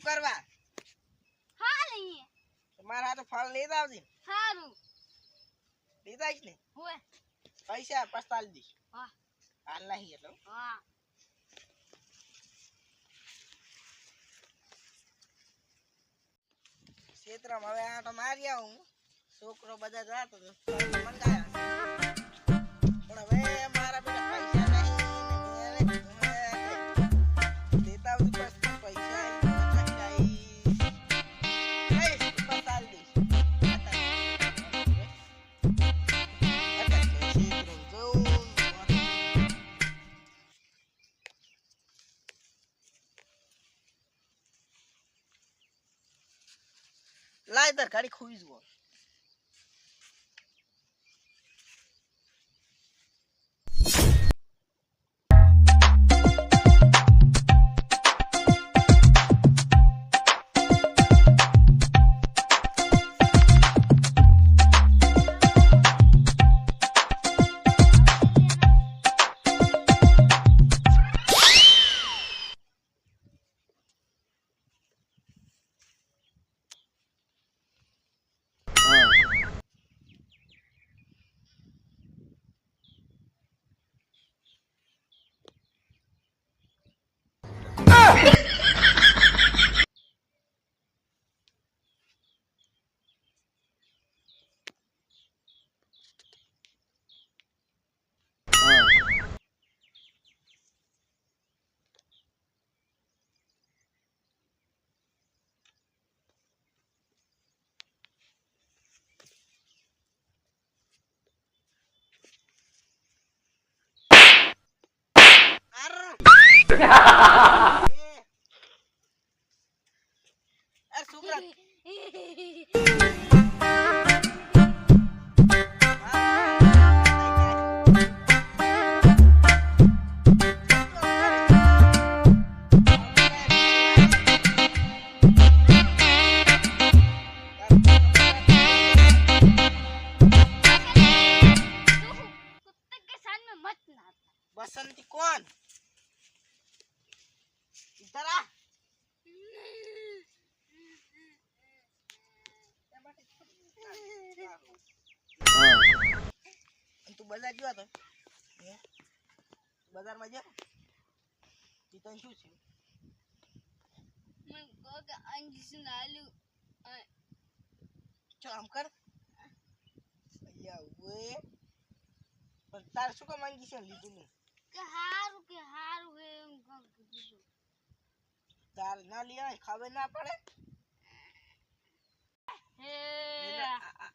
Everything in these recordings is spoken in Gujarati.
શું કરવા હા લઈએ તમારા હાથે ફળ લઈ આવજે સારું લઈ આવીશ ને હોય પૈસા પસ્તાલ દઈશ હા હાલ નહીં એટલે હા ક્ષેત્રમાં હવે આટો મારી આવું છોકરો બધા જાતો મંગાયા પણ હવે મારા બેટા પૈસા નહીં દેતા આવતું બસ પૈસા પસ્તાલ દઈશ લાય તાર ગાડી ખોઈ જુઓ बसंती कौन इधर आ तू बाजार गयो तो बाजार में जा इतन શું છે મને કોકે અંજીસન આલુ ચામ કર યા ઓએ પણ તાર શું કામ અંજીસન લીધું ને કે હારું હે એમ કોક કીધું તાર ના લીયા ખબર ના પડે હે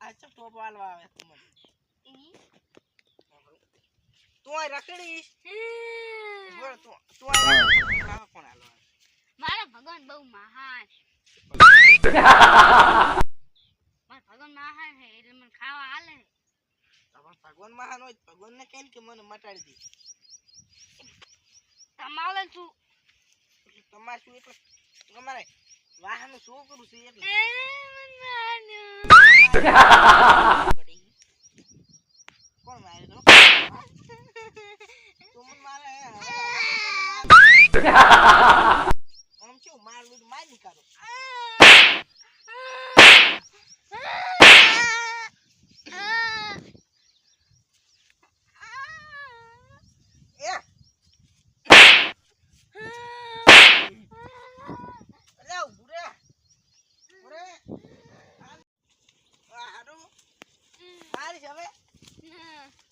આ ચપ ટોપ વાળવા આવે તમને ઈ તું આ રખડી બોલ તું આ કાકા કોણ આલો મારા ભગવાન બહુ મહાન મારા ભગવાન મહાન હે એટલે મને ખાવા આલે તમાર ભગવાન મહાન હોય ભગવાન ને કેમ કે મને મટાડી દે તમારે શું એટલે તમાર શું એટલે તમારે વાહનું શું કરું છે એટલે કોણ મારે તો તું મને મારે આમ શું માર બધું માર નીકાળો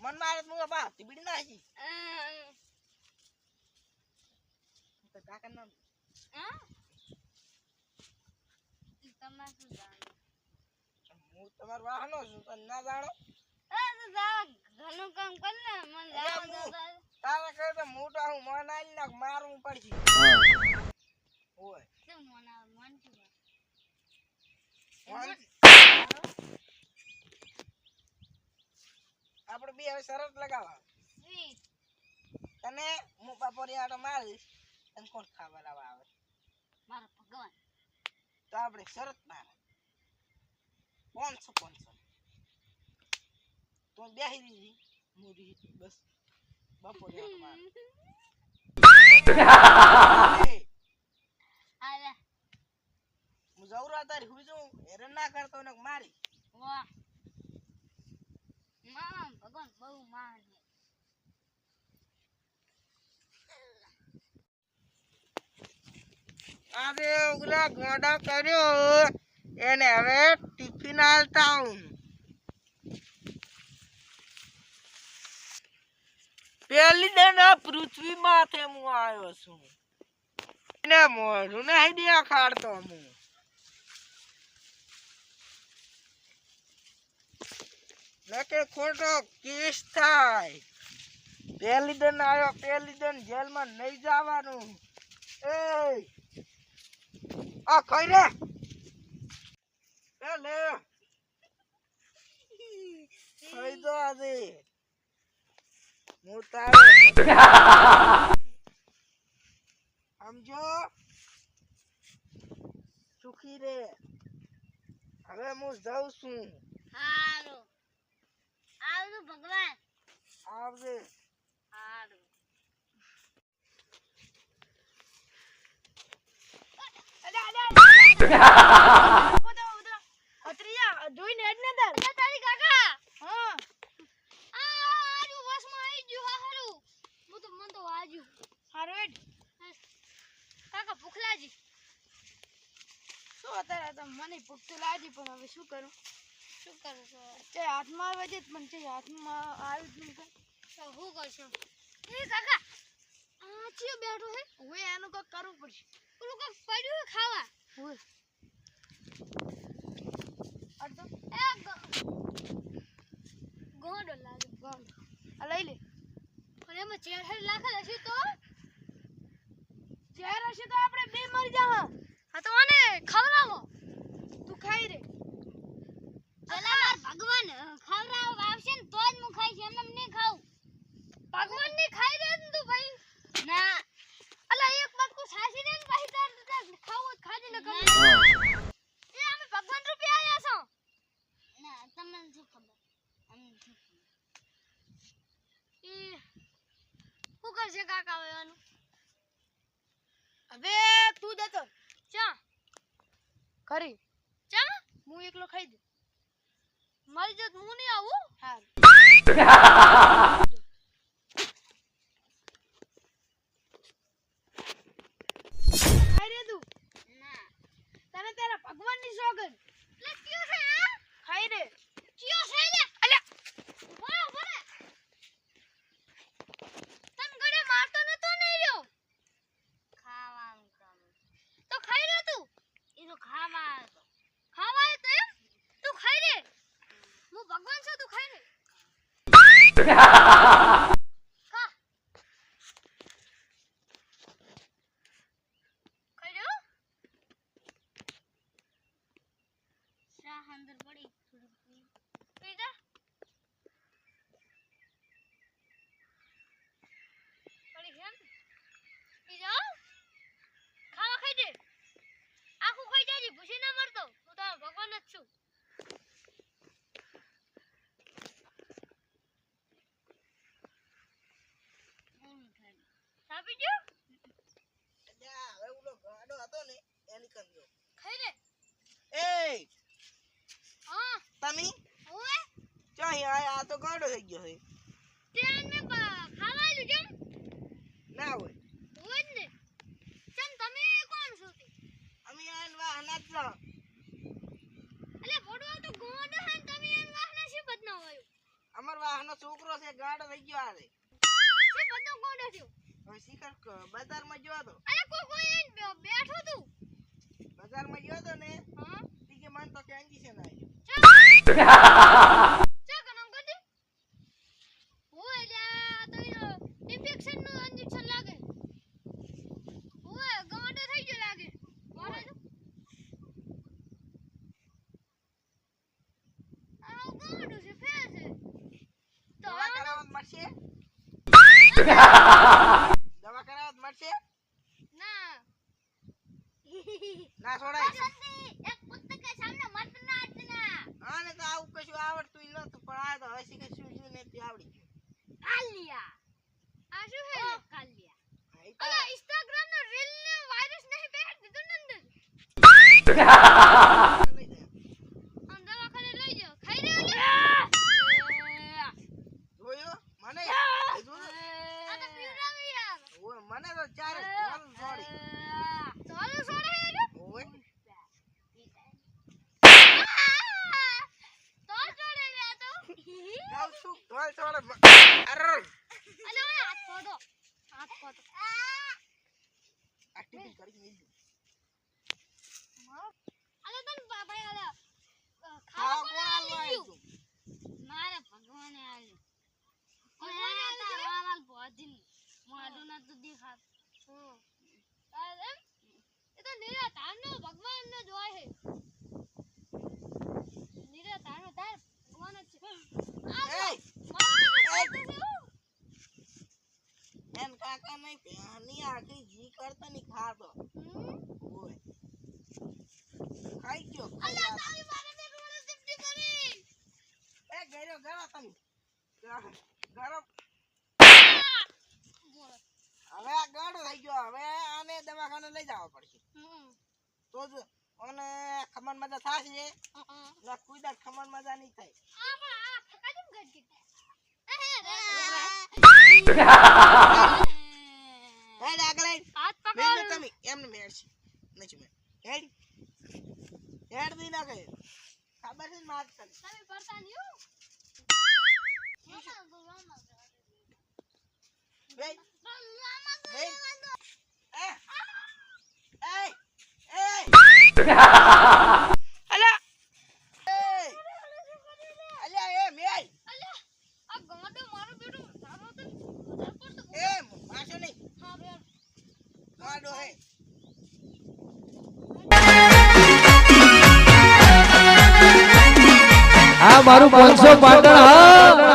मन मारे मुंगा बा ती बिड़ी ना जी तो का करना તમાર શું જાણો હું તમાર વાહનો છું તો ના જાણો તો જાવ ઘણું કામ કર ને મને લાવ તારા કરે તો મોટા હું મન આલી નાખ મારું પડશે ઓય શું મન છું આપણે બે હવે શરત લગાવવા તને હું બપોરે આટો મારીશ તને કોણ ખાવા લાવવા આવે મારા ભગવાન તો આપણે શરત મારે 500 તો બેહી દીધી મોરી બસ બપોરે આટો મારે આલે આજે ઉગલા ગોડો કર્યો એને હવે ટિફિન આલતા હું પેલી દન આ પૃથ્વી માથે હું આવ્યો છું એને મોઢું નહીં દેખાડતો હું નકે ખોટો કેસ થાય પેલી દન આવ્યો પેલી દન જેલમાં નહીં જવાનું એ આ કઈ રે લે કઈ દો આજે હું તારે સમજો સુખી રે હવે હું જાઉં છું હારું આવજો ભગવાન આવજે હારું જોઈને હેડ ને તાર તારી કાકા હા આજુ બસમાં આવી ગયું હારું મન તો વાજ્યું હારું હેડ કાકા ભૂખ લાગી શું અત્યારે તો મને ભૂખ તો લાગી પણ હવે શું કરું શું કરો છો તે હાથમાં આવે છે પણ તે હાથમાં આવ્યું જ નહીં તો હું કરશો એ કાકા આ ચિયો બેઠો હે હવે એનું કંઈક કરવું પડશે પેલું કંઈક પડ્યું હે ખાવા હવે અડધો એ ગોંડો લાગે ગોળ આ લઈ લે પણ એમાં ચેર હેડ લાખેલ હશે તો ચાર હશે તો આપણે બે મરી જા હા તો આને ખવડાવો તું ખાઈ રે પેલા માર ભગવાન ખવડાવ આવશે ને તો જ હું ખાઈશ એમને નહીં ખાઉં ભગવાન ની ખાઈ રે ને તું ભાઈ ના અલા એક બટકુ સાસી દે ને ભાઈ તાર ખાવું ખાજી ન કર એ અમે ભગવાન રૂપે આયા છો ના તમને શું ખબર અમને શું ખબર એ શું કરશે કાકા વેવાનું હવે તું જતો ચા ખરી ચા હું એકલો ખાઈ દઉં મારી જોત હું નહીં આવું હા ખાઈ રે તું ના તને તારા ભગવાનની સોગન લે કયો છે આ ખાઈ રે કયો છે લે અલ્યા બોલો બોલે તમ ગડે મારતો નતો ને રહ્યો ખાવાનું કામ તો ખાઈ લે તું ઈ તો ખાવા તો એમ તું ખાઈ રે હું ભગવાન છું તું ખાઈ રે ખા ખાઈ રે હો. શા અંદર પડી થોડી પી જા પડી ગયા ને પી જાઓ ખાવા ખાઈ દે આખું ખાઈ જાજી ભૂસી ના મરતો હું તો ભગવાન જ છું સાપી ગયો હવે ઓલો ગાડો હતો ને એની કંજો ખાઈ લે એ હા તમે ઓએ ચાહી આયા આ તો ગાડો થઈ ગયો છે ત્યાં મે ખાવા આલ્યું જમ ના હોય ઓય જ ને ચમ તમે કોણ છો તે અમે આન વાહના જ લો અલે ભોડવા તો ગોંડ હે ને તમે એમ વાહના છે બદના હોય અમાર વાહનો છોકરો છે ગાડો થઈ ગયો આલે છે બદનો ગોંડ થયો હવે શિખર બજારમાં ગયો તો અલે કોઈ બેઠો તું બજારમાં ગયો તો ને હા તી કે મન તો કે અંજી છે ના ચા કનમ કરી ઓય લ્યા તો ઇન્ફેક્શન નું ઇન્જેક્શન લાગે ઓય ગોંડ થઈ ગયો લાગે મારે તો આ ગોંડ છે ફેર છે તો દવા કરાવત મળશે દવા કરાવત મળશે ના ના છોડાય બસંતી એક પુસ્તક કે સામે મત ના અટના આને તો આવું કશું આવડતું ય નતું પણ આ તો હવે શીખે શું ને તે આવડી ગયું કાલિયા આ શું હે કાલિયા હા, ઈ તો અલા ઇન્સ્ટાગ્રામ નો રીલ ને વાયરસ નહીં બેહાડ દીધો ને અંદર લઈ જાય. આમ દવાખાને લઈ જાઓ ખાઈ રહ્યો ને જોયો મને આ તો પીવડાવી યાર ઓય મને તો ચારે ઢોલ છોડી. ચાલો છોડે હેડો. ઓય. તો છોડે રે તો. જાઉં છું, ઢોલ છોડે. અરે, અલે ઓય હાથ ફોડો. હાથ ફોડો. આ ટીપી કરી મેલી. અલે તન બાબા અલે ખાવા ખાવા કોણ આલવા આવ્યું તું? મારે ભગવાને આલ્યું. ભગવાને હતા રાવાલ ભોજીન મોઢું નતું દેખાત. અરે એ તો નિરાધારનો ભગવાનનો જ હોય છે. નિરાધારનો તાર ભગવાન જ છે. એય, એન કાકા નહીં પેની આખી જી કરતો નહીં ખાતો. ઓય. ખાઈ ગયો. ખાઈ અલ્યા આ. તારી મારે બે રોડે ઝપટી કરી. એ ગયો ગયો તમે. ગરો. બોલો. હવે આ ગાડો થઈ ગયો. હવે આને દવાખાને લઈ જવા પડશે. તો જ ઓને ખમણ મજા થાશે. ના કોઈ દાડ ખમણ મજા નહીં થાય. આ પણ આ ફકાજમ ગડકી. હેડ આગળ હેડ. હાથ મેં પકડ. તમે એમને મેળશે. નથી મેં. હેડ. હેડ દી ના કહે. ખબર છે ને માર તને. તમે પડતા નહીં હો. વેઈ. મામા વેઈ. એ. એ. એ. અલા એ. અલ્યા એ મેય. અલ્યા આ ગાડો મારો બેટો તારો તો વધારે પડતો. એ માશો નહીં. હા બે ગાડો હે. આ મારું 500 પાટણ હા